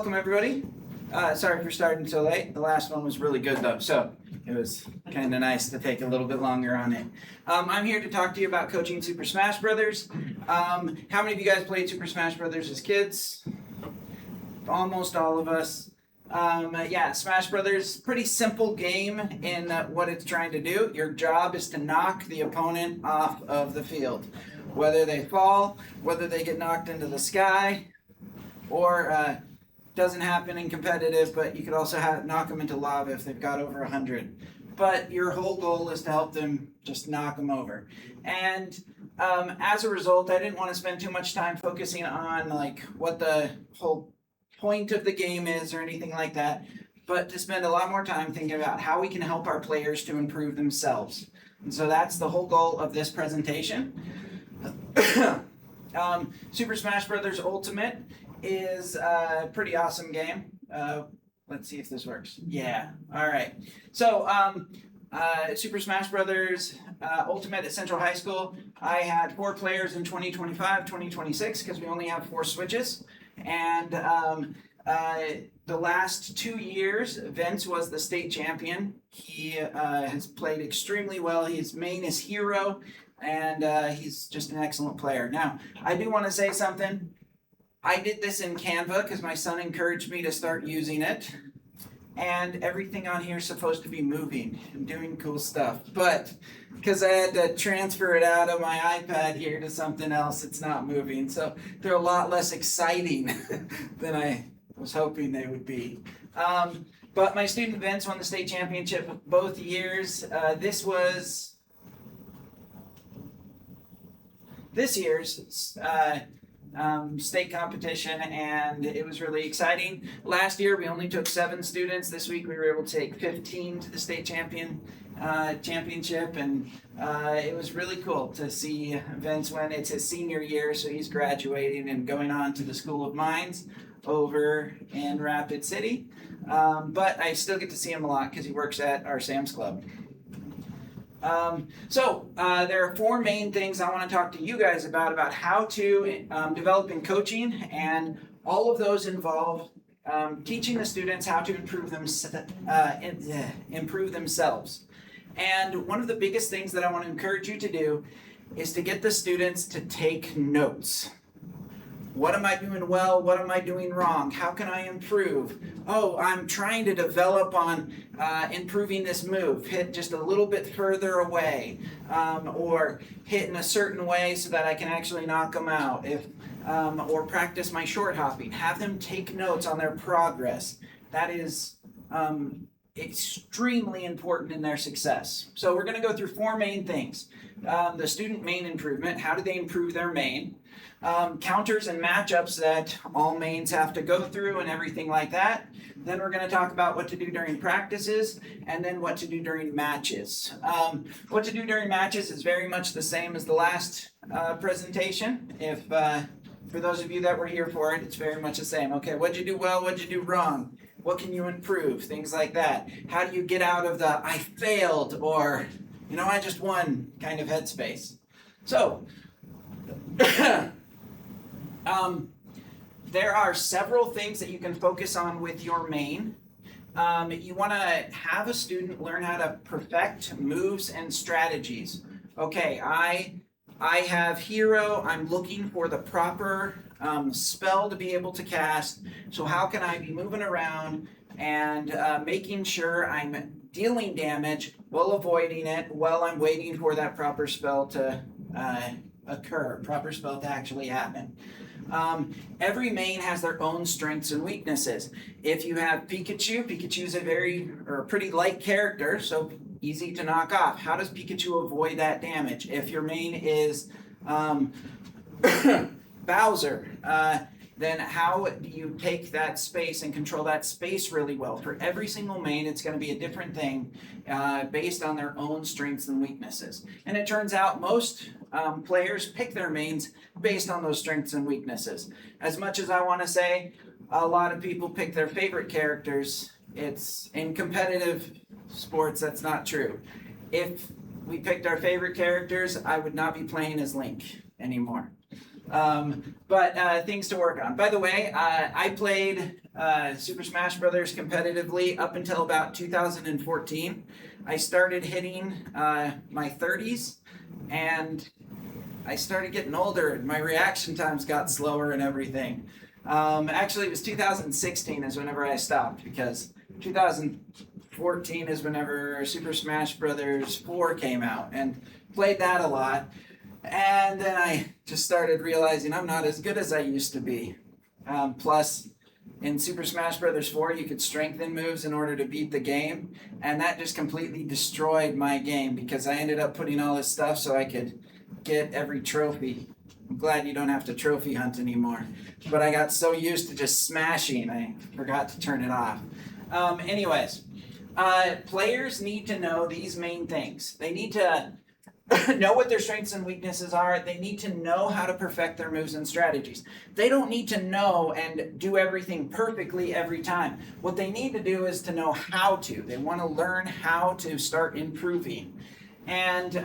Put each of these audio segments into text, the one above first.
Welcome everybody. Sorry for starting so late. The last one was really good though, so it was kind of nice to take a little bit longer on it. I'm here to talk to you about coaching Super Smash Brothers. How many of you guys played Super Smash Brothers as kids? Almost all of us. Yeah, Smash Brothers, pretty simple game in what it's trying to do. Your job is to knock the opponent off of the field. Whether they fall, whether they get knocked into the sky, or doesn't happen in competitive, but you could also knock them into lava if they've got over 100. But your whole goal is to help them just knock them over. And as a result, I didn't want to spend too much time focusing on like what the whole point of the game is or anything like that, but to spend a lot more time thinking about how we can help our players to improve themselves. And so that's the whole goal of this presentation. Super Smash Brothers Ultimate is a pretty awesome game. Let's see if this works. Yeah, all right. So Super Smash Brothers Ultimate at Central High School, I had 4 players in 2025, 2026, because we only have 4 switches. And the last 2 years, Vince was the state champion. He has played extremely well. His main is Hero, and he's just an excellent player. Now, I do want to say something. I did this in Canva because my son encouraged me to start using it. And everything on here is supposed to be moving and doing cool stuff. But because I had to transfer it out of my iPad here to something else, it's not moving. So they're a lot less exciting than I was hoping they would be. But my student Vince won the state championship both years. This year's state competition, and it was really exciting. Last year we only took 7 students. This week we were able to take 15 to the state championship, and it was really cool to see Vince win. It's his senior year, so he's graduating and going on to the School of Mines over in Rapid City. But I still get to see him a lot because he works at our Sam's Club. There are 4 main things I want to talk to you guys about how to develop in coaching, and all of those involve teaching the students how to improve themselves. And one of the biggest things that I want to encourage you to do is to get the students to take notes. What am I doing well? What am I doing wrong? How can I improve? Oh, I'm trying to develop on improving this move. Hit just a little bit further away, or hit in a certain way so that I can actually knock them out. Or practice my short hopping. Have them take notes on their progress. That is extremely important in their success. So we're going to go through 4 main things. The student main improvement. How do they improve their main? Counters and matchups that all mains have to go through and everything like that. Then we're going to talk about what to do during practices, and then what to do during matches. What to do during matches is very much the same as the last presentation. If for those of you that were here for it, it's very much the same. Okay, what'd you do well? What'd you do wrong? What can you improve? Things like that. How do you get out of the I failed or I just won kind of headspace? So there are several things that you can focus on with your main. You want to have a student learn how to perfect moves and strategies. Okay, I have Hero. I'm looking for the proper spell to be able to cast. So how can I be moving around and making sure I'm dealing damage while avoiding it, while I'm waiting for that proper spell to occur, proper spell to actually happen. Every main has their own strengths and weaknesses. If you have Pikachu's a pretty light character, so easy to knock off. How does Pikachu avoid that damage? If your main is Bowser, then how do you take that space and control that space really well? For every single main, it's going to be a different thing based on their own strengths and weaknesses. And it turns out most players pick their mains based on those strengths and weaknesses. As much as I want to say a lot of people pick their favorite characters, it's in competitive sports, that's not true. If we picked our favorite characters, I would not be playing as Link anymore. But things to work on. By the way, I played Super Smash Brothers competitively up until about 2014. I started hitting my 30s, and I started getting older, and my reaction times got slower and everything. Actually, it was 2016 is whenever I stopped, because 2014 is whenever Super Smash Brothers 4 came out, and played that a lot. And then I just started realizing I'm not as good as I used to be. Plus, in Super Smash Brothers 4, you could strengthen moves in order to beat the game, and that just completely destroyed my game because I ended up putting all this stuff so I could get every trophy. I'm glad you don't have to trophy hunt anymore. But I got so used to just smashing, I forgot to turn it off. Anyways, players need to know these main things. They need to know what their strengths and weaknesses are. They need to know how to perfect their moves and strategies. They don't need to know and do everything perfectly every time. What they need to do is to know how to. They want to learn how to start improving. And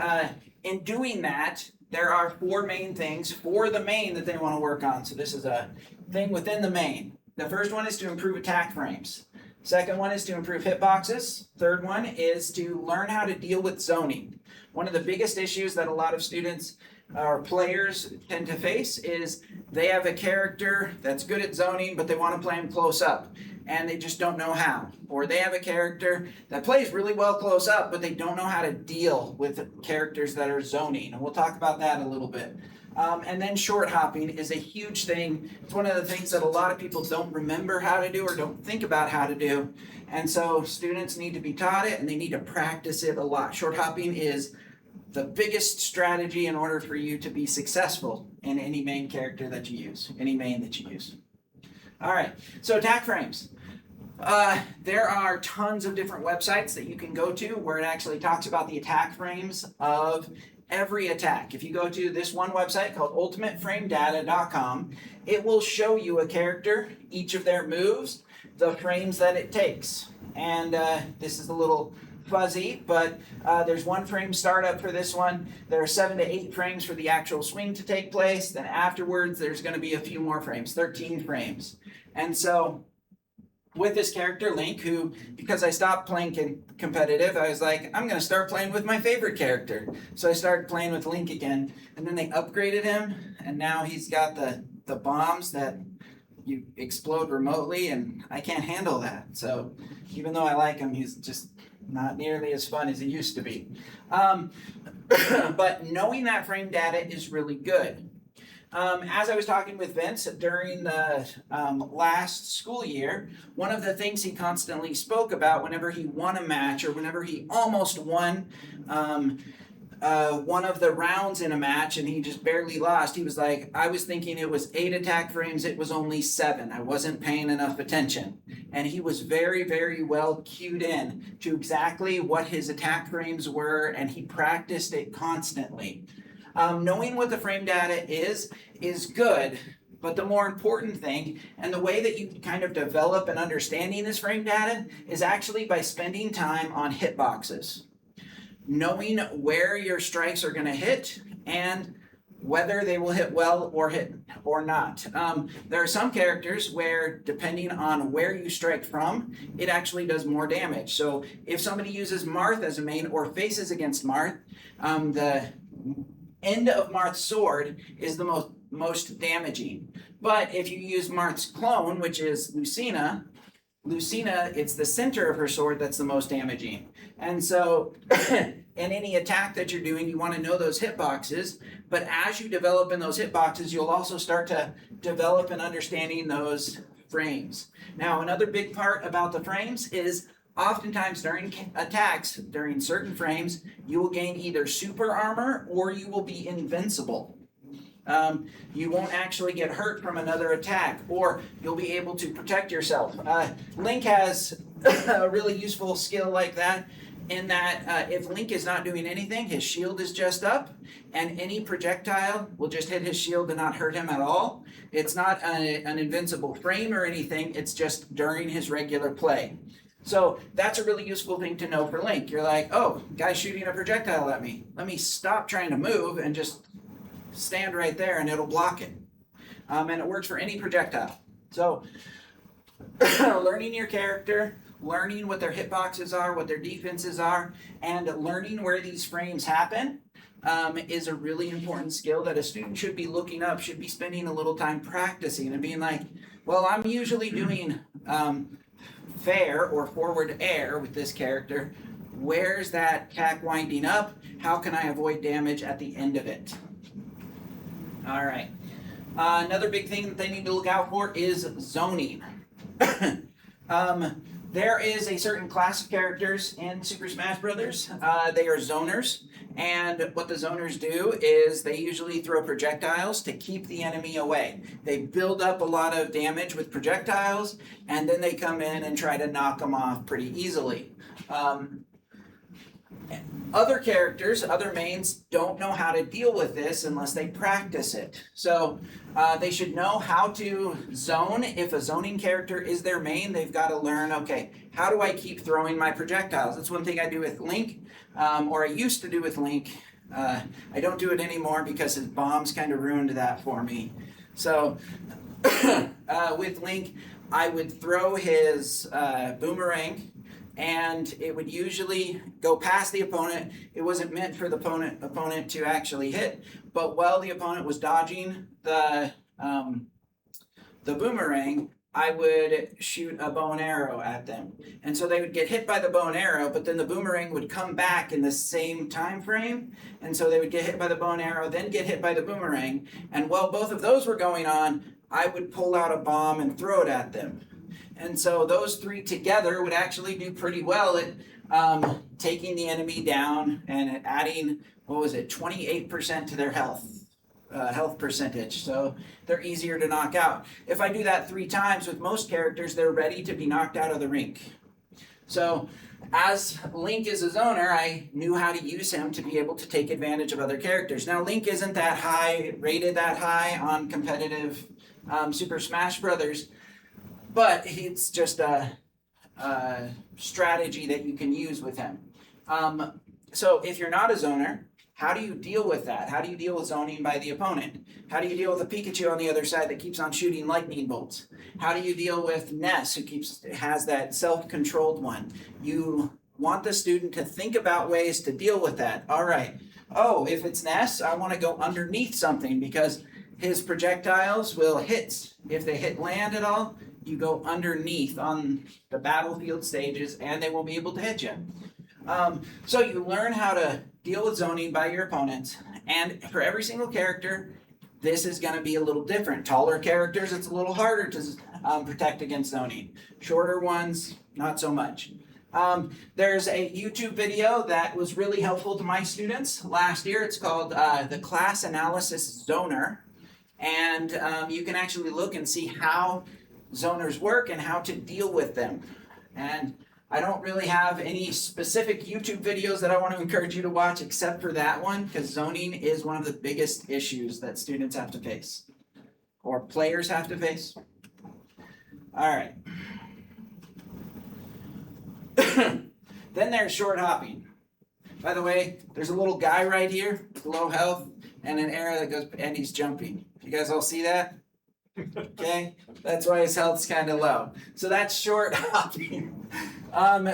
in doing that, there are 4 main things for the main that they want to work on. So this is a thing within the main. The first one is to improve attack frames. Second one is to improve hitboxes. Third one is to learn how to deal with zoning. One of the biggest issues that a lot of students or players tend to face is they have a character that's good at zoning, but they want to play him close up, and they just don't know how. Or they have a character that plays really well close up, but they don't know how to deal with characters that are zoning. And we'll talk about that a little bit. And then short hopping is a huge thing. It's one of the things that a lot of people don't remember how to do or don't think about how to do. And so students need to be taught it, and they need to practice it a lot. Short hopping is the biggest strategy in order for you to be successful in any main character that you use, any main that you use. All right, so attack frames. There are tons of different websites that you can go to where it actually talks about the attack frames of every attack. If you go to this one website called ultimateframedata.com, it will show you a character, each of their moves, the frames that it takes. And this is a little fuzzy, but there's 1 frame startup for this one. There are 7 to 8 frames for the actual swing to take place. Then afterwards, there's going to be a few more frames, 13 frames. And so with this character, Link, who, because I stopped playing competitive, I was like, I'm going to start playing with my favorite character. So I started playing with Link again, and then they upgraded him, and now he's got the bombs that you explode remotely, and I can't handle that. So even though I like him, he's just not nearly as fun as he used to be. But knowing that frame data is really good. As I was talking with Vince during the last school year, one of the things he constantly spoke about whenever he won a match or whenever he almost won one of the rounds in a match and he just barely lost, he was like, I was thinking it was 8 attack frames, it was only 7. I wasn't paying enough attention. And he was very, very well cued in to exactly what his attack frames were, and he practiced it constantly. Knowing what the frame data is good, but the more important thing, and the way that you kind of develop an understanding this frame data, is actually by spending time on hitboxes. Knowing where your strikes are going to hit and whether they will hit well or not. There are some characters where, depending on where you strike from, it actually does more damage. So if somebody uses Marth as a main or faces against Marth, the end of Marth's sword is the most damaging. But if you use Marth's clone, which is Lucina, it's the center of her sword that's the most damaging. And so in any attack that you're doing, you want to know those hitboxes. But as you develop in those hitboxes, you'll also start to develop in understanding those frames. Now, another big part about the frames is oftentimes during attacks, during certain frames, you will gain either super armor or you will be invincible. You won't actually get hurt from another attack, or you'll be able to protect yourself. Link has a really useful skill like that, in that if Link is not doing anything, his shield is just up, and any projectile will just hit his shield and not hurt him at all. It's not an invincible frame or anything, it's just during his regular play. So that's a really useful thing to know for Link. You're like, oh, guy's shooting a projectile at me. Let me stop trying to move and just stand right there and it'll block it. And it works for any projectile. So learning your character, learning what their hitboxes are, what their defenses are, and learning where these frames happen is a really important skill that a student should be looking up, should be spending a little time practicing and being like, well, I'm usually doing fair or forward air with this character. Where's that cack winding up? How can I avoid damage at the end of it? All right. Another big thing that they need to look out for is zoning. There is a certain class of characters in Super Smash Brothers. They are zoners, and what the zoners do is they usually throw projectiles to keep the enemy away. They build up a lot of damage with projectiles, and then they come in and try to knock them off pretty easily. Other characters, other mains, don't know how to deal with this unless they practice it. So they should know how to zone. If a zoning character is their main, they've got to learn, okay, how do I keep throwing my projectiles? That's one thing I do with Link, or I used to do with Link. I don't do it anymore because his bombs kind of ruined that for me. So with Link, I would throw his boomerang, and it would usually go past the opponent. It wasn't meant for the opponent to actually hit, but while the opponent was dodging the boomerang, I would shoot a bow and arrow at them. And so they would get hit by the bow and arrow, but then the boomerang would come back in the same time frame. And so they would get hit by the bow and arrow, then get hit by the boomerang. And while both of those were going on, I would pull out a bomb and throw it at them. And so those three together would actually do pretty well at taking the enemy down and at adding, 28% to their health percentage. So they're easier to knock out. If I do that 3 times with most characters, they're ready to be knocked out of the rink. So as Link is a zoner, I knew how to use him to be able to take advantage of other characters. Now Link isn't that high, rated that high on competitive Super Smash Brothers, but it's just a strategy that you can use with him. So if you're not a zoner, how do you deal with that? How do you deal with zoning by the opponent? How do you deal with a Pikachu on the other side that keeps on shooting lightning bolts? How do you deal with Ness, who has that self-controlled one? You want the student to think about ways to deal with that. All right. Oh, if it's Ness, I want to go underneath something because his projectiles will hit. If they hit land at all, you go underneath on the battlefield stages and they won't be able to hit you. So you learn how to deal with zoning by your opponents, and for every single character, this is going to be a little different. Taller characters, it's a little harder to protect against zoning. Shorter ones, not so much. There's a YouTube video that was really helpful to my students last year. It's called The Class Analysis Zoner, and you can actually look and see how zoners work and how to deal with them. And I don't really have any specific YouTube videos that I want to encourage you to watch except for that one, because zoning is one of the biggest issues that students have to face, or players have to face. All right. Then there's short hopping. By the way, there's a little guy right here with low health and an arrow that goes, and he's jumping. You guys all see that? Okay, that's why his health's kind of low. So that's short hopping.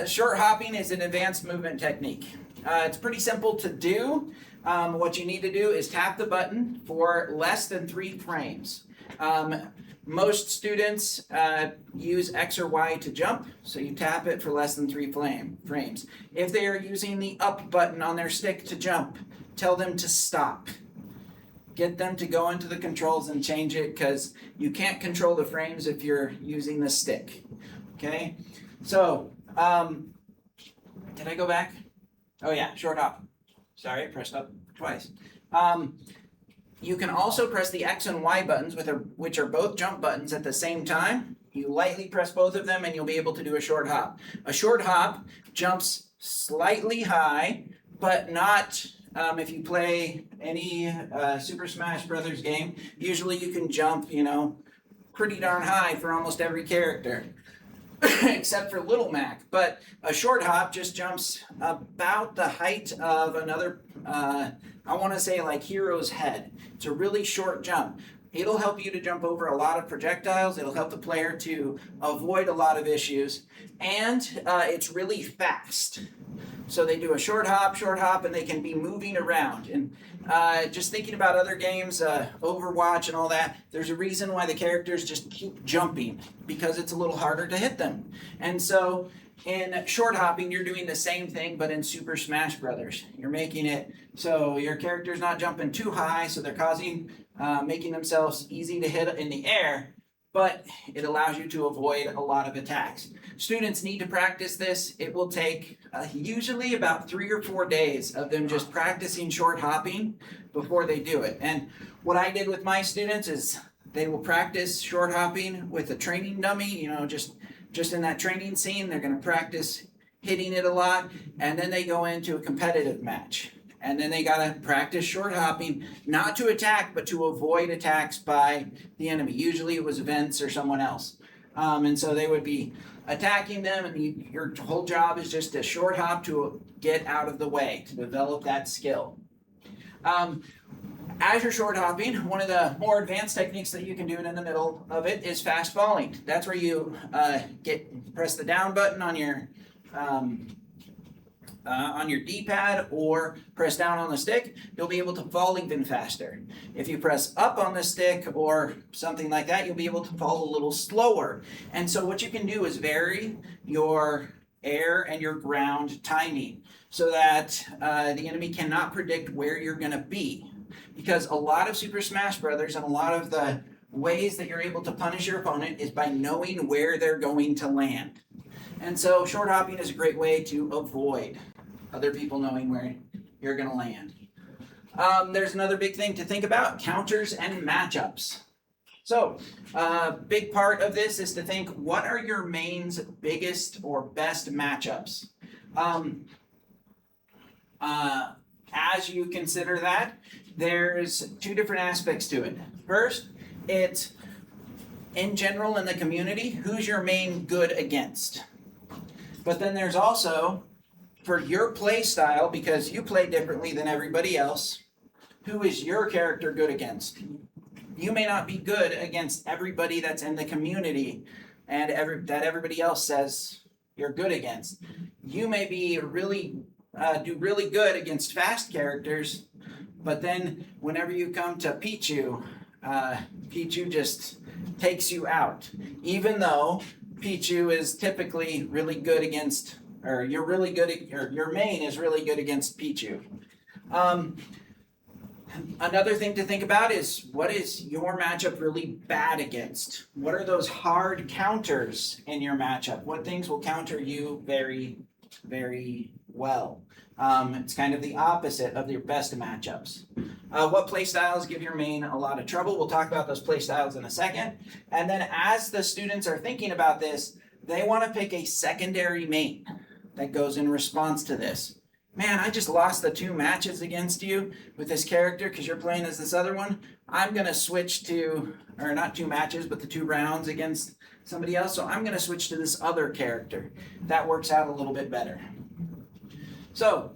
Short hopping is an advanced movement technique. It's pretty simple to do. What you need to do is tap the button for less than 3 frames. Most students use X or Y to jump, so you tap it for less than 3 frames. If they are using the up button on their stick to jump, tell them to stop. Get them to go into the controls and change it, because you can't control the frames if you're using the stick. Okay? So, did I go back? Oh yeah, short hop. Sorry, I pressed up twice. You can also press the X and Y buttons, which are both jump buttons, at the same time. You lightly press both of them and you'll be able to do a short hop. A short hop jumps slightly high, but not... if you play any Super Smash Brothers game, usually you can jump, pretty darn high for almost every character, except for Little Mac. But a short hop just jumps about the height of another, I want to say like Hero's head. It's a really short jump. It'll help you to jump over a lot of projectiles. It'll help the player to avoid a lot of issues. And it's really fast. So they do a short hop, and they can be moving around. And just thinking about other games, Overwatch and all that, there's a reason why the characters just keep jumping, because it's a little harder to hit them. And so in short hopping, you're doing the same thing, but in Super Smash Brothers. You're making it so your character's not jumping too high, so they're making themselves easy to hit in the air, but it allows you to avoid a lot of attacks. Students need to practice this. It will take usually about 3 or 4 days of them just practicing short hopping before they do it. And what I did with my students is they will practice short hopping with a training dummy, just in that training scene. They're going to practice hitting it a lot, and then they go into a competitive match. And then they got to practice short hopping, not to attack, but to avoid attacks by the enemy. Usually it was Vince or someone else. And so they would be attacking them, and your whole job is just to short hop to get out of the way, to develop that skill. As you're short hopping, one of the more advanced techniques that you can do in the middle of it is fast falling. That's where you press the down button on your D-pad or press down on the stick. You'll be able to fall even faster. If you press up on the stick or something like that, you'll be able to fall a little slower. And so what you can do is vary your air and your ground timing so that the enemy cannot predict where you're going to be. Because a lot of Super Smash Brothers and a lot of the ways that you're able to punish your opponent is by knowing where they're going to land. And so short hopping is a great way to avoid other people knowing where you're going to land. There's another big thing to think about, counters and matchups. So a big part of this is to think, what are your main's biggest or best matchups? As you consider that, there's 2 different aspects to it. First, it's in general in the community, who's your main good against? But then there's also, for your play style, because you play differently than everybody else, who is your character good against? You may not be good against everybody that's in the community and that everybody else says you're good against. You may be do really good against fast characters, but then whenever you come to Pichu, Pichu just takes you out. Even though Pichu is typically really good against, or your main is really good against Pichu. Another thing to think about is, what is your matchup really bad against? What are those hard counters in your matchup? What things will counter you very, very well? It's kind of the opposite of your best matchups. What play styles give your main a lot of trouble? We'll talk about those play styles in a second. And then as the students are thinking about this, they want to pick a secondary main that goes in response to this. Man, I just lost the 2 matches against you with this character because you're playing as this other one. I'm going to switch to, or not 2 matches, but the 2 rounds against somebody else. So I'm going to switch to this other character. That works out a little bit better. So,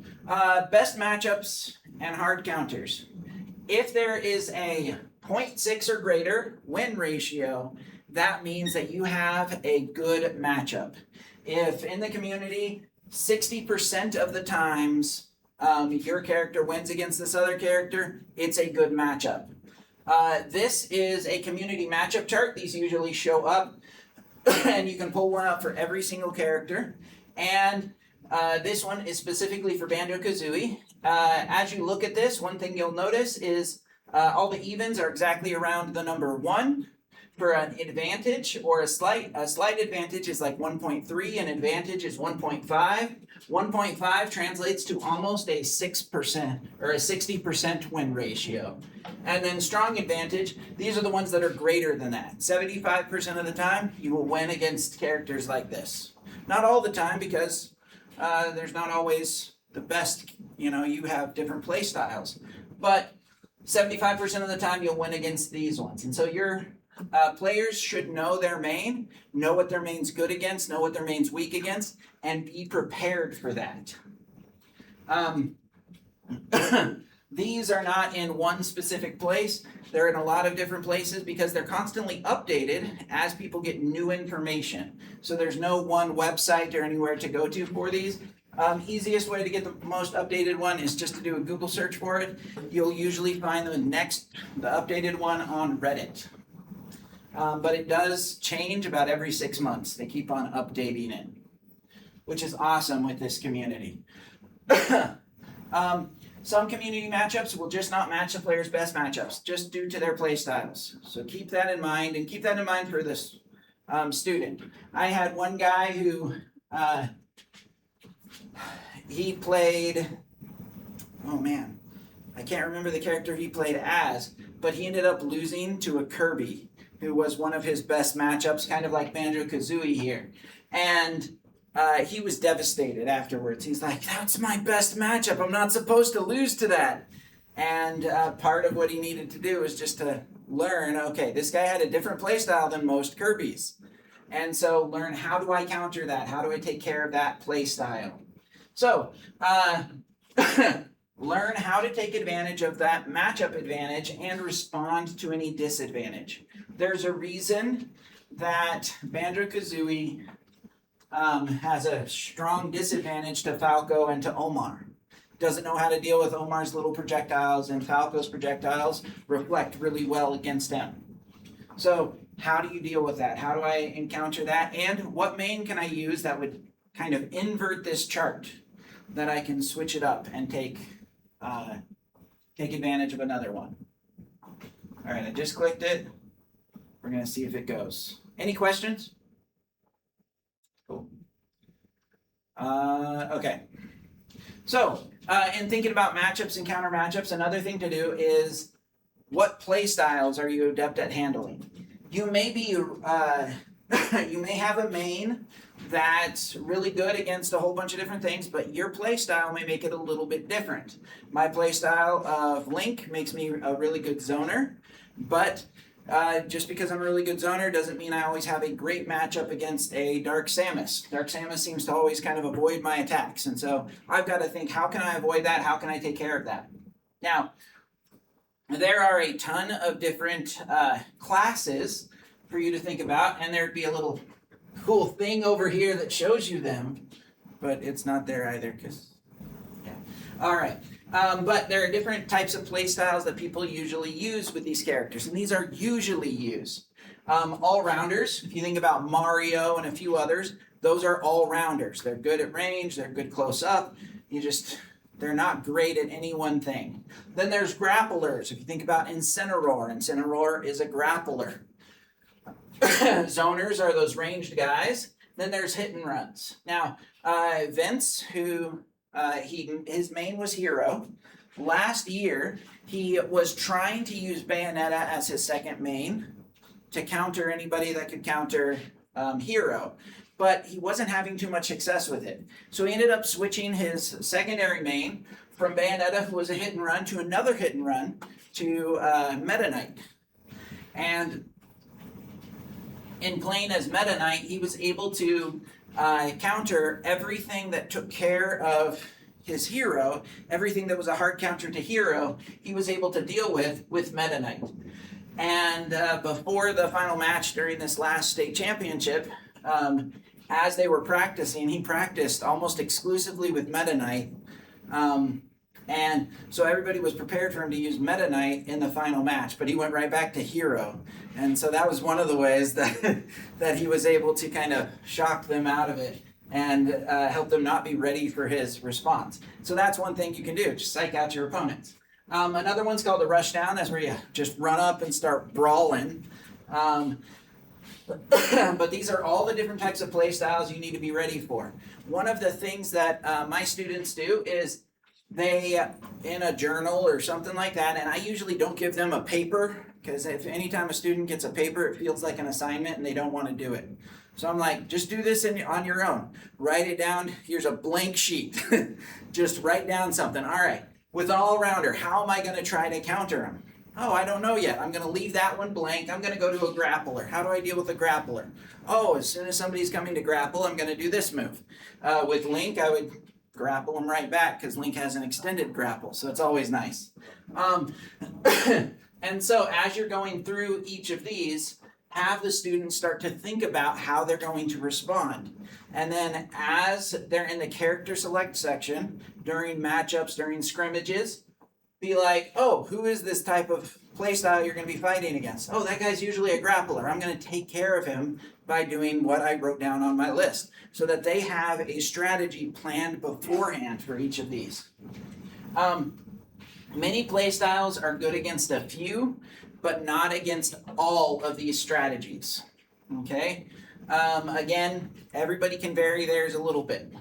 best matchups and hard counters. If there is a 0.6 or greater win ratio, that means that you have a good matchup. If in the community, 60% of the times your character wins against this other character, it's a good matchup. This is a community matchup chart. These usually show up, and you can pull one up for every single character. And this one is specifically for Banjo-Kazooie. As you look at this, one thing you'll notice is all the evens are exactly around the number 1. For an advantage or a slight advantage is like 1.3, an advantage is 1.5. 1.5 translates to almost a 6% or a 60% win ratio. And then strong advantage, these are the ones that are greater than that. 75% of the time, you will win against characters like this. Not all the time, because there's not always the best, you have different play styles. But 75% of the time, you'll win against these ones. And so your players should know their main, know what their main's good against, know what their main's weak against, and be prepared for that. these are not in one specific place. They're in a lot of different places because they're constantly updated as people get new information. So there's no one website or anywhere to go to for these. Easiest way to get the most updated one is just to do a Google search for it. You'll usually find the updated one on Reddit. But it does change about every 6 months. They keep on updating it, which is awesome with this community. Some community matchups will just not match the player's best matchups, just due to their play styles. So keep that in mind, and keep that in mind for this student. I had one guy who he played, oh man, I can't remember the character he played as, but he ended up losing to a Kirby, who was one of his best matchups, kind of like Banjo-Kazooie here. And he was devastated afterwards. He's like, that's my best matchup. I'm not supposed to lose to that. And part of what he needed to do was just to learn, okay, this guy had a different play style than most Kirby's. And so learn, how do I counter that? How do I take care of that play style? So learn how to take advantage of that matchup advantage and respond to any disadvantage. There's a reason that Banjo-Kazooie has a strong disadvantage to Falco and to Omar. Doesn't know how to deal with Omar's little projectiles, and Falco's projectiles reflect really well against him. So how do you deal with that? How do I encounter that? And what main can I use that would kind of invert this chart, that I can switch it up and take advantage of another one? All right, I just clicked it. We're going to see if it goes. Any questions? Cool. Okay. So, in thinking about matchups and counter matchups, another thing to do is, what play styles are you adept at handling? You may be, you may have a main that's really good against a whole bunch of different things, but your play style may make it a little bit different. My play style of Link makes me a really good zoner, but just because I'm a really good zoner doesn't mean I always have a great matchup against a Dark Samus. Dark Samus seems to always kind of avoid my attacks, and so I've got to think, how can I avoid that? How can I take care of that? Now, there are a ton of different classes for you to think about, and there'd be a little cool thing over here that shows you them, but it's not there either, because, yeah. All right. But there are different types of play styles that people usually use with these characters, and these are usually used. All-rounders, if you think about Mario and a few others, those are all-rounders. They're good at range, they're good close-up, they're not great at any one thing. Then there's grapplers. If you think about Incineroar is a grappler. Zoners are those ranged guys. Then there's hit and runs. Now, Vince, who his main was Hero. Last year, he was trying to use Bayonetta as his second main to counter anybody that could counter Hero, but he wasn't having too much success with it. So he ended up switching his secondary main from Bayonetta, who was a hit and run, to another hit and run, to Meta Knight. And in playing as Meta Knight, he was able to counter everything that took care of his Hero, everything that was a hard counter to Hero, he was able to deal with Meta Knight. And before the final match during this last state championship, as they were practicing, he practiced almost exclusively with Meta Knight. And so everybody was prepared for him to use Meta Knight in the final match, but he went right back to Hero. And so that was one of the ways that, that he was able to kind of shock them out of it and help them not be ready for his response. So that's one thing you can do, just psych out your opponents. Another one's called the rush down. That's where you just run up and start brawling. But these are all the different types of play styles you need to be ready for. One of the things that my students do is they, in a journal or something like that, and I usually don't give them a paper, because if anytime a student gets a paper, it feels like an assignment and they don't want to do it. So I'm like, just do this on your own. Write it down. Here's a blank sheet. Just write down something. All right, with an all-rounder, how am I going to try to counter him? Oh, I don't know yet. I'm going to leave that one blank. I'm going to go to a grappler. How do I deal with a grappler? Oh, as soon as somebody's coming to grapple, I'm going to do this move. With Link, I would grapple them right back because Link has an extended grapple, so it's always nice. And so as you're going through each of these, have the students start to think about how they're going to respond. And then as they're in the character select section, during matchups, during scrimmages, be like, oh, who is this type of playstyle you're going to be fighting against? Oh, that guy's usually a grappler. I'm going to take care of him by doing what I wrote down on my list, so that they have a strategy planned beforehand for each of these. Many playstyles are good against a few, but not against all of these strategies. Okay? Again, everybody can vary theirs a little bit.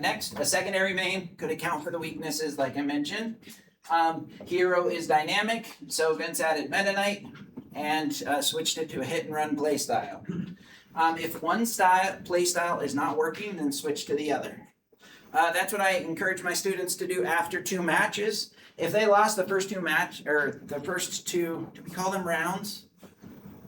Next, a secondary main could account for the weaknesses like I mentioned. Hero is dynamic, so Vince added Meta Knight and switched it to a hit and run play style. If one play style is not working, then switch to the other. That's what I encourage my students to do after 2 matches. If they lost the first 2 do we call them rounds?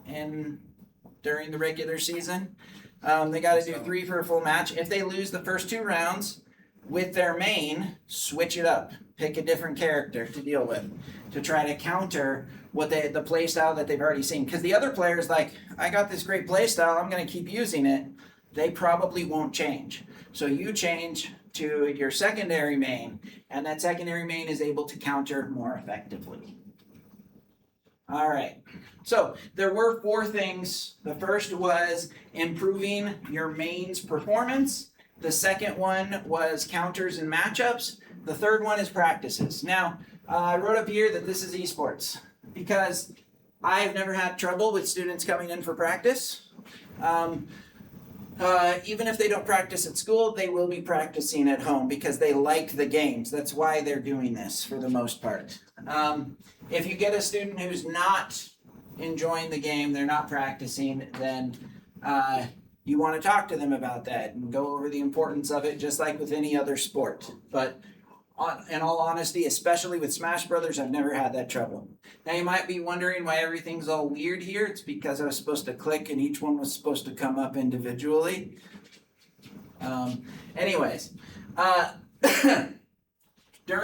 During the regular season, they got to do 3 for a full match. If they lose the first 2 rounds with their main, switch it up. Pick a different character to deal with, to try to counter the play style that they've already seen. Because the other player's like, I got this great play style, I'm going to keep using it. They probably won't change. So you change to your secondary main, and that secondary main is able to counter more effectively. All right. So there were 4 things. The first was improving your main's performance. The second one was counters and matchups. The third one is practices. Now, I wrote up here that this is esports because I've never had trouble with students coming in for practice. Even if they don't practice at school, they will be practicing at home because they like the games. That's why they're doing this for the most part. If you get a student who's not enjoying the game, they're not practicing, then you want to talk to them about that and go over the importance of it, just like with any other sport. But in all honesty, especially with Smash Brothers, I've never had that trouble. Now you might be wondering why everything's all weird here. It's because I was supposed to click and each one was supposed to come up individually. During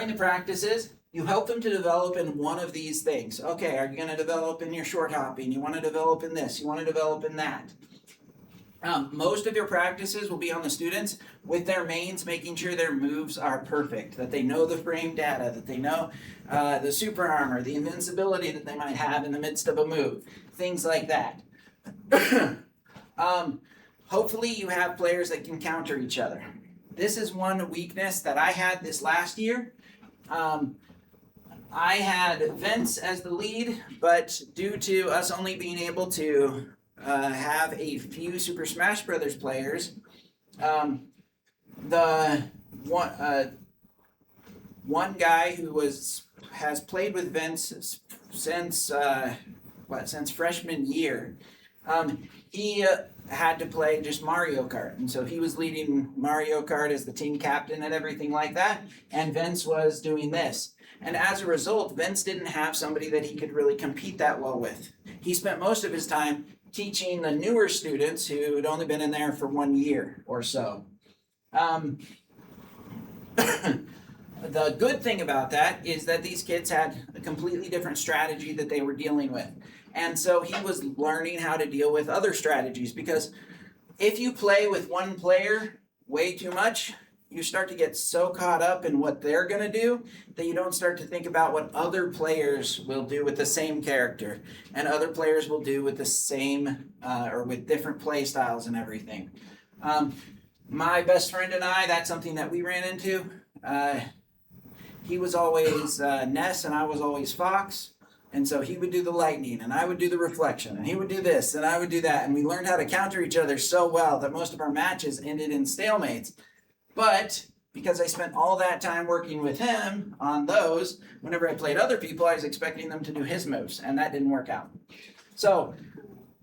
the practices, you help them to develop in one of these things. Okay, are you going to develop in your short hopping? You want to develop in this? You want to develop in that? Most of your practices will be on the students with their mains, making sure their moves are perfect, that they know the frame data, that they know the super armor, the invincibility that they might have in the midst of a move, things like that. Hopefully you have players that can counter each other. This is one weakness that I had this last year. I had Vince as the lead, but due to us only being able to have a few Super Smash Brothers players, the one guy who has played with Vince since freshman year, he had to play just Mario Kart, and so he was leading Mario Kart as the team captain and everything like that, and Vince was doing this. And as a result, Vince didn't have somebody that he could really compete that well with. He spent most of his time teaching the newer students who had only been in there for 1 year or so. The good thing about that is that these kids had a completely different strategy that they were dealing with. And so he was learning how to deal with other strategies, because if you play with one player way too much, you start to get so caught up in what they're going to do that you don't start to think about what other players will do with the same character and other players will do with the same or with different play styles and everything. My best friend and I, that's something that we ran into. He was always Ness and I was always Fox. And so he would do the lightning and I would do the reflection and he would do this and I would do that. And we learned how to counter each other so well that most of our matches ended in stalemates. But because I spent all that time working with him on those, whenever I played other people, I was expecting them to do his moves, and that didn't work out. So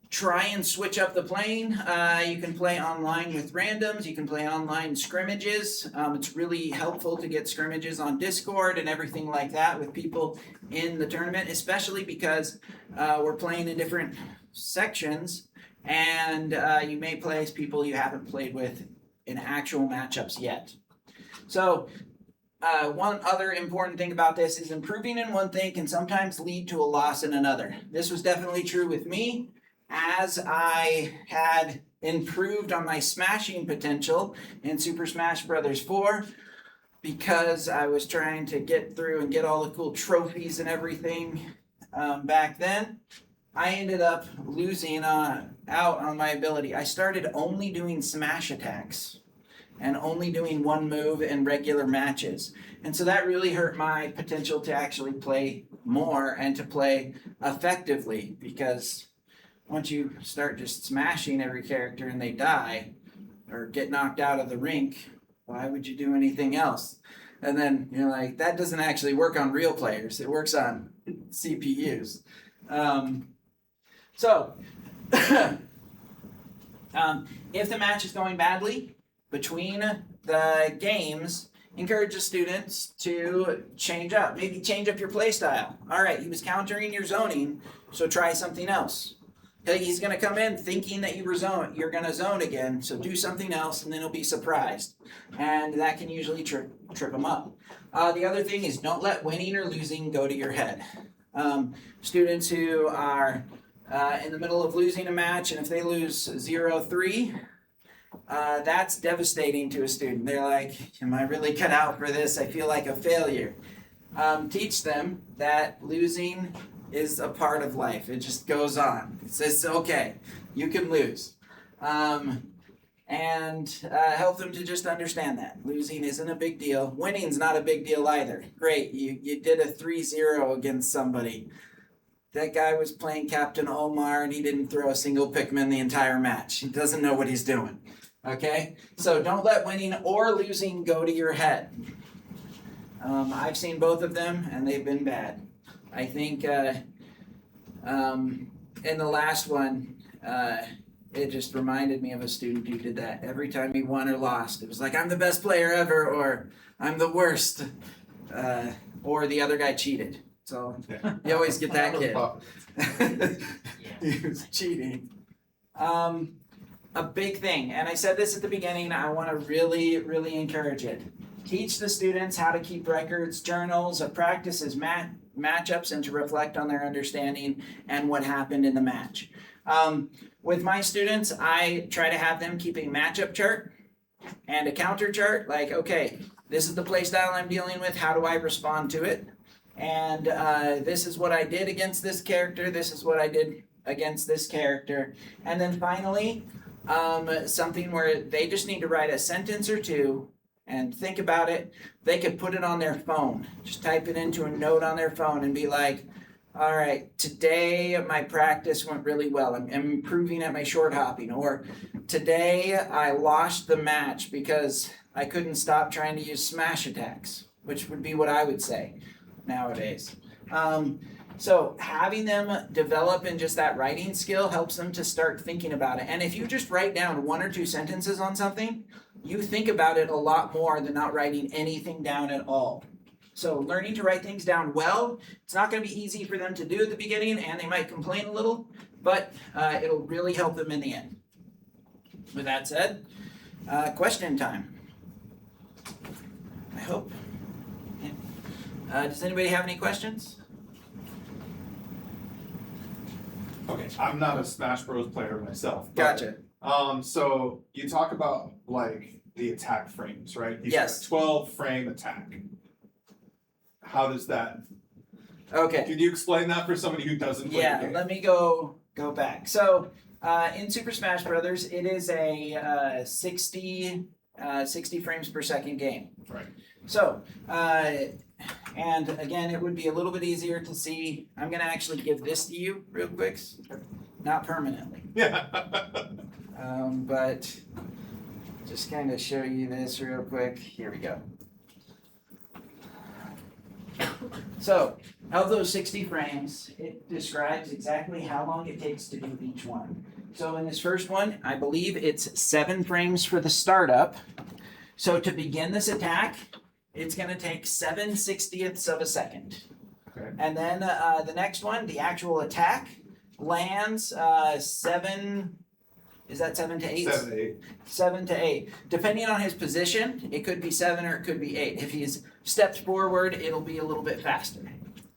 try and switch up the playing. You can play online with randoms. You can play online scrimmages. It's really helpful to get scrimmages on Discord and everything like that with people in the tournament, especially because we're playing in different sections, and you may play as people you haven't played with in actual matchups yet. So one other important thing about this is improving in one thing can sometimes lead to a loss in another. This was definitely true with me as I had improved on my smashing potential in Super Smash Bros. 4 because I was trying to get through and get all the cool trophies and everything back then. I ended up losing out on my ability. I started only doing smash attacks and only doing one move in regular matches. And so that really hurt my potential to actually play more and to play effectively, because once you start just smashing every character and they die or get knocked out of the rink, why would you do anything else? And then you're like, that doesn't actually work on real players. It works on CPUs. If the match is going badly between the games, encourage the students to change up. Maybe change up your play style. All right, he was countering your zoning, so try something else. He's going to come in thinking that you're going to zone again, so do something else, and then he'll be surprised. And that can usually trip him up. The other thing is, don't let winning or losing go to your head. Students who are in the middle of losing a match, and if they lose 0-3, that's devastating to a student. They're like, am I really cut out for this? I feel like a failure. Teach them that losing is a part of life. It just goes on. It's okay. You can lose. And help them to just understand that. Losing isn't a big deal. Winning's not a big deal either. Great, you did a 3-0 against somebody. That guy was playing Captain Omar and he didn't throw a single Pikmin the entire match. He doesn't know what he's doing. Okay? So don't let winning or losing go to your head. I've seen both of them and they've been bad. I think in the last one, it just reminded me of a student who did that. Every time he won or lost, it was like, I'm the best player ever, or I'm the worst, or the other guy cheated. So you always get that kid. He was cheating. A big thing, and I said this at the beginning, I want to really, really encourage it. Teach the students how to keep records, journals of practices, matchups, and to reflect on their understanding and what happened in the match. With my students, I try to have them keep a matchup chart and a counter chart. Like, okay, this is the play style I'm dealing with. How do I respond to it? And this is what I did against this character. This is what I did against this character. And then finally, something where they just need to write a sentence or two and think about it. They could put it on their phone. Just type it into a note on their phone and be like, all right, today my practice went really well. I'm improving at my short hopping. Or today I lost the match because I couldn't stop trying to use smash attacks, which would be what I would say nowadays. So having them develop in just that writing skill helps them to start thinking about it. And if you just write down 1 or 2 sentences on something, you think about it a lot more than not writing anything down at all. So learning to write things down well, it's not going to be easy for them to do at the beginning, and they might complain a little, but it'll really help them in the end. With that said, question time. I hope. Yeah. Does anybody have any questions? Okay, I'm not a Smash Bros. Player myself. Gotcha. So you talk about like the attack frames, right? He's Yes. got a 12 frame attack. How does that? Okay. Could you explain that for somebody who doesn't play the game? Let me go back. So in Super Smash Brothers, it is a 60 frames per second game. Right. So, and again, it would be a little bit easier to see. I'm going to actually give this to you real quick. Not permanently. Yeah. But just kind of show you this real quick. Here we go. So, of those 60 frames, it describes exactly how long it takes to do each one. So in this first one, I believe it's 7 frames for the startup. So to begin this attack, it's going to take 7/60ths of a second. Okay. And then the next one, the actual attack, lands 7 Is that 7 to 8? 7 to 8. 7 to 8. Depending on his position, it could be 7 or it could be 8. If he's stepped forward, it'll be a little bit faster.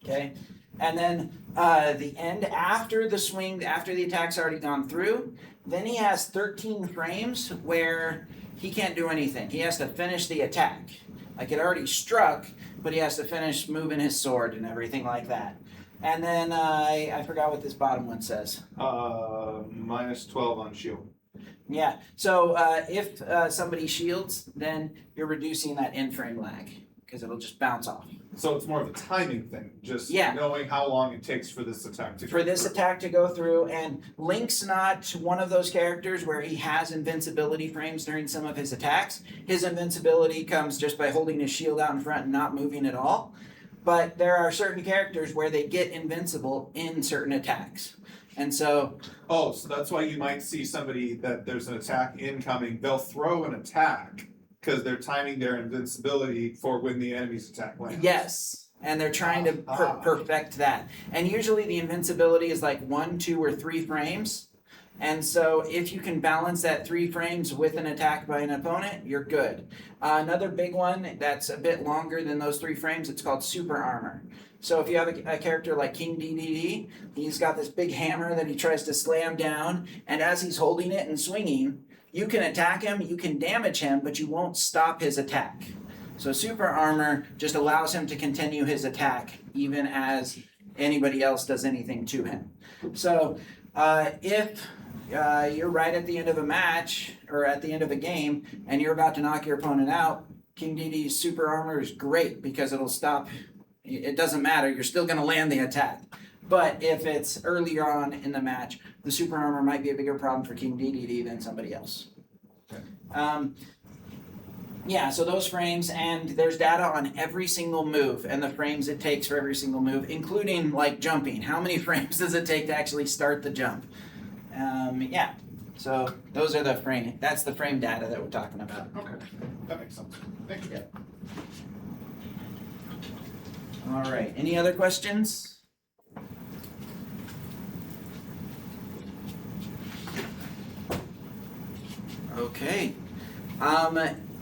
Okay? And then the end after the swing, after the attack's already gone through, then he has 13 frames where he can't do anything. He has to finish the attack. Like it already struck, but he has to finish moving his sword and everything like that. And then I forgot what this bottom one says. Minus 12 on shield. Yeah. So if somebody shields, then you're reducing that in frame lag because it'll just bounce off. So it's more of a timing thing, just Yeah. knowing how long it takes for this attack to go For this through. attack to go through, and Link's not one of those characters where he has invincibility frames during some of his attacks. His invincibility comes just by holding his shield out in front and not moving at all. But there are certain characters where they get invincible in certain attacks. And so Oh, so that's why you might see somebody that there's an attack incoming. They'll throw an attack because they're timing their invincibility for when the enemy's attack lands. yes, and they're trying to perfect that. And usually the invincibility is like 1, 2, or 3 frames. And so if you can balance that 3 frames with an attack by an opponent, you're good. Another big one that's a bit longer than those 3 frames, it's called super armor. So if you have a character like King DDD, he's got this big hammer that he tries to slam down, and as he's holding it and swinging, you can attack him, you can damage him, but you won't stop his attack. So super armor just allows him to continue his attack even as anybody else does anything to him. So if you're right at the end of a match or at the end of a game and you're about to knock your opponent out, King DD's super armor is great because it'll stop. It doesn't matter, you're still going to land the attack. But if it's earlier on in the match, the super armor might be a bigger problem for King DDD than somebody else. Okay. Yeah, so those frames, and there's data on every single move and the frames it takes for every single move, including like jumping. How many frames does it take to actually start the jump? Yeah, so those are that's the frame data that we're talking about. Okay, that makes sense. Thank you. Yeah. All right, any other questions? Okay.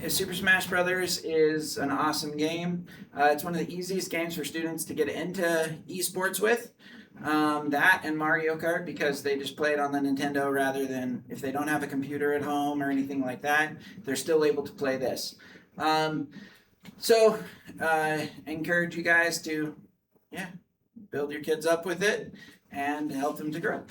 Super Smash Brothers is an awesome game. It's one of the easiest games for students to get into esports with. That and Mario Kart, because they just play it on the Nintendo rather than if they don't have a computer at home or anything like that, they're still able to play this. So encourage you guys to, build your kids up with it and help them to grow.